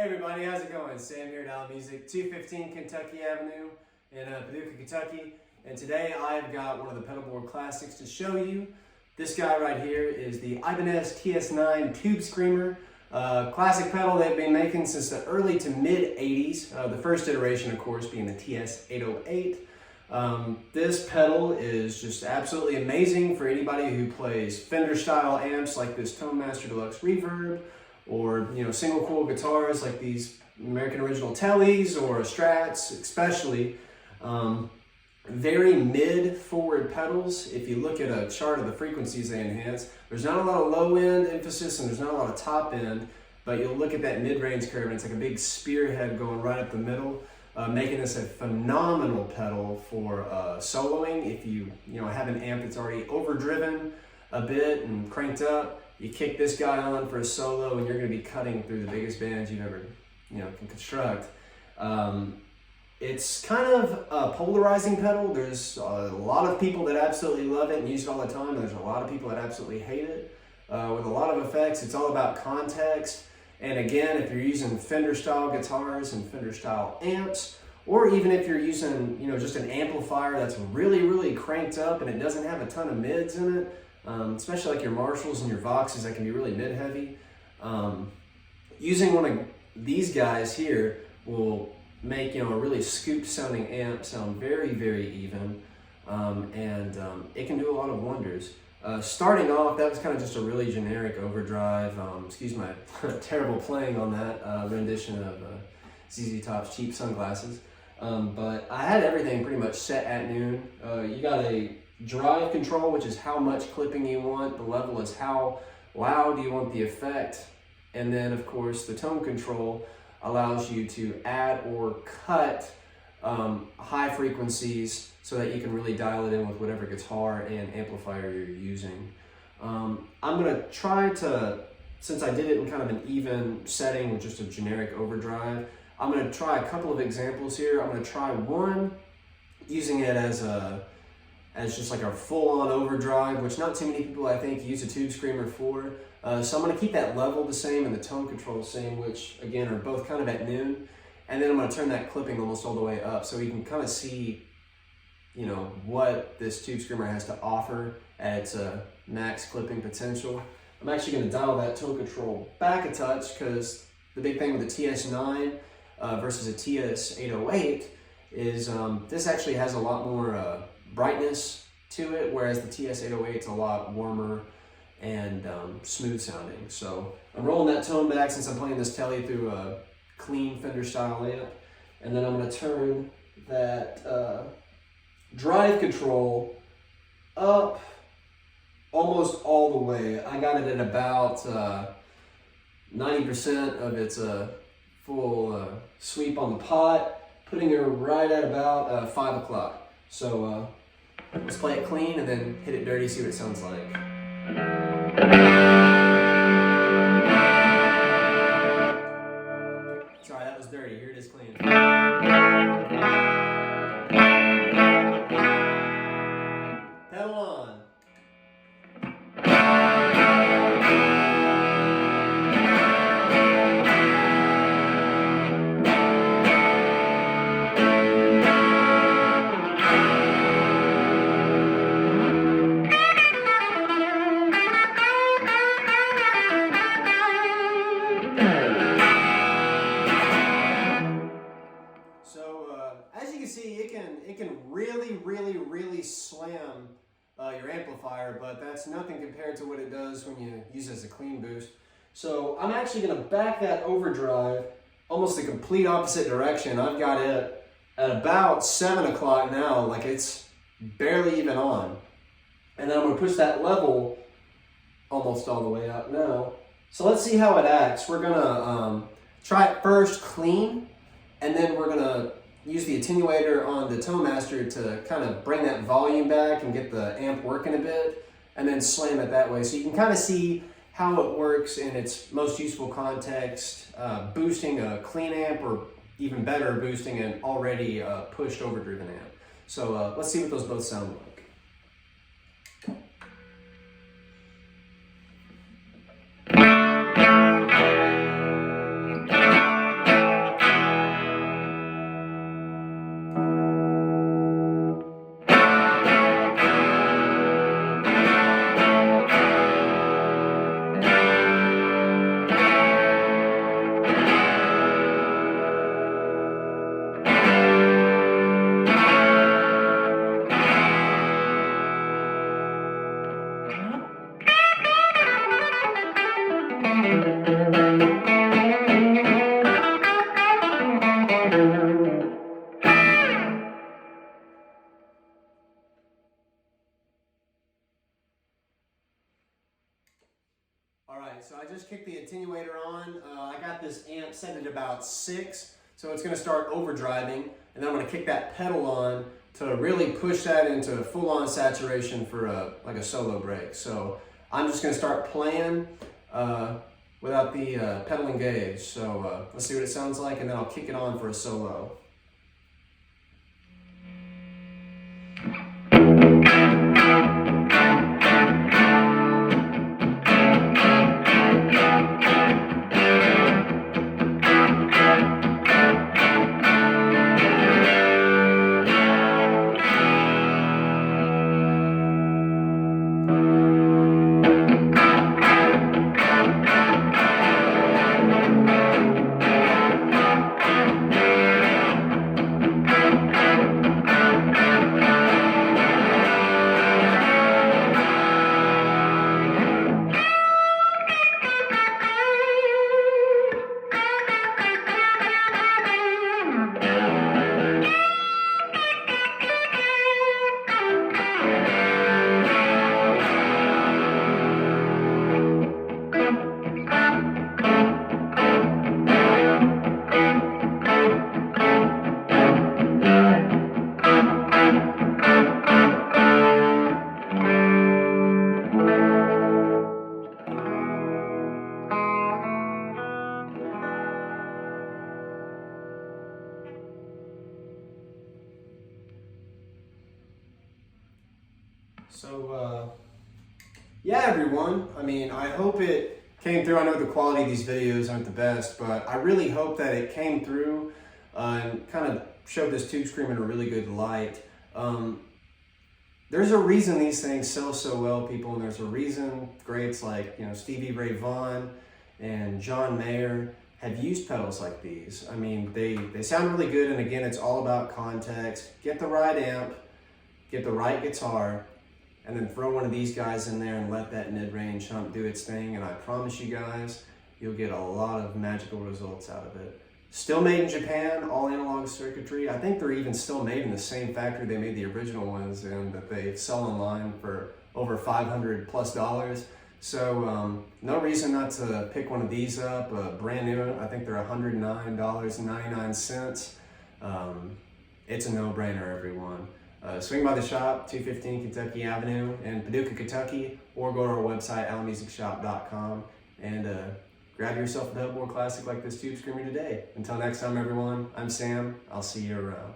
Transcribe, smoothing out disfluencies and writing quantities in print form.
Hey everybody, how's it going? Sam here at Al Music, 215 Kentucky Avenue in Paducah, Kentucky. And today I've got one of the pedalboard classics to show you. This guy right here is the Ibanez TS-9 Tube Screamer. Classic pedal they've been making since the early to mid 80s. The first iteration, of course, being the TS-808. This pedal is just absolutely amazing for anybody who plays Fender style amps like this Tone Master Deluxe Reverb, or single coil guitars like these American Original Tellys or Strats, especially. Very mid forward pedals. If you look at a chart of the frequencies they enhance, there's not a lot of low end emphasis and there's not a lot of top end, but you'll look at that mid-range curve and it's like a big spearhead going right up the middle, making this a phenomenal pedal for soloing. If you have an amp that's already overdriven a bit and cranked up, you kick this guy on for a solo and you're going to be cutting through the biggest bands you've ever can construct. It's kind of a polarizing pedal. There's a lot of people that absolutely love it and use it all the time, and there's a lot of people that absolutely hate it. With a lot of effects, it's all about context. And again, if you're using Fender style guitars and Fender style amps, or even if you're using just an amplifier that's really, really cranked up and it doesn't have a ton of mids in it, especially like your Marshalls and your Voxes that can be really mid heavy, using one of these guys here will make a really scooped sounding amp sound very, very even, and it can do a lot of wonders. Starting off, that was kind of just a really generic Overdrive. Excuse my terrible playing on that rendition of ZZ Top's Cheap Sunglasses. But I had everything pretty much set at noon. You got a drive control, which is how much clipping you want. The level is how loud you want the effect. And then, of course, the tone control allows you to add or cut high frequencies so that you can really dial it in with whatever guitar and amplifier you're using. I'm gonna try to, since I did it in kind of an even setting with just a generic overdrive, I'm gonna try a couple of examples here. I'm gonna try one using it as just like a full-on overdrive, which not too many people I think use a Tube Screamer for. So I'm going to keep that level the same and the tone control the same, which again are both kind of at noon. And then I'm going to turn that clipping almost all the way up so you can kind of see, what this Tube Screamer has to offer at its max clipping potential. I'm actually going to dial that tone control back a touch because the big thing with the TS-9 versus a TS-808 is this actually has a lot more brightness to it, whereas the TS-808 is a lot warmer and smooth sounding. So I'm rolling that tone back since I'm playing this Telly through a clean Fender style amp, and then I'm going to turn that drive control up almost all the way. I got it at about 90% of its full sweep on the pot, putting her right at about 5 o'clock. So let's play it clean and then hit it dirty, see what it sounds like. Sorry, that was dirty. Here it is clean. Pedal on. As you can see, it can really slam your amplifier, but that's nothing compared to what it does when you use it as a clean boost. So I'm actually going to back that overdrive almost the complete opposite direction. I've got it at about 7 o'clock now, like it's barely even on. And then I'm going to push that level almost all the way up now. So let's see how it acts. We're going to try it first clean, and then we're going to use the attenuator on the Tone Master to kind of bring that volume back and get the amp working a bit, and then slam it that way. So you can kind of see how it works in its most useful context, boosting a clean amp, or even better, boosting an already pushed overdriven amp. So let's see what those both sound like. kick the attenuator on. I got this amp set at about 6, so it's going to start overdriving, and then I'm going to kick that pedal on to really push that into full-on saturation for like a solo break. So I'm just going to start playing without the pedal engaged. So let's see what it sounds like, and then I'll kick it on for a solo. So, yeah, everyone, I mean, I hope it came through. I know the quality of these videos aren't the best, but I really hope that it came through and kind of showed this tube scream in a really good light. There's a reason these things sell so well, people, and there's a reason greats like, you know, Stevie Ray Vaughan and John Mayer have used pedals like these. I mean, they sound really good, and again, it's all about context. Get the right amp, get the right guitar, and then throw one of these guys in there and let that mid-range hump do its thing, and I promise you guys, you'll get a lot of magical results out of it. Still made in Japan, all analog circuitry. I think they're even still made in the same factory they made the original ones in, that they sell online for over $500+. So no reason not to pick one of these up, brand new. I think they're $109.99. It's a no-brainer, everyone. Swing by the shop, 215 Kentucky Avenue in Paducah, Kentucky, or go to our website, alamusicshop.com, and grab yourself a Dubboard classic like this tube screamer today. Until next time, everyone, I'm Sam. I'll see you around.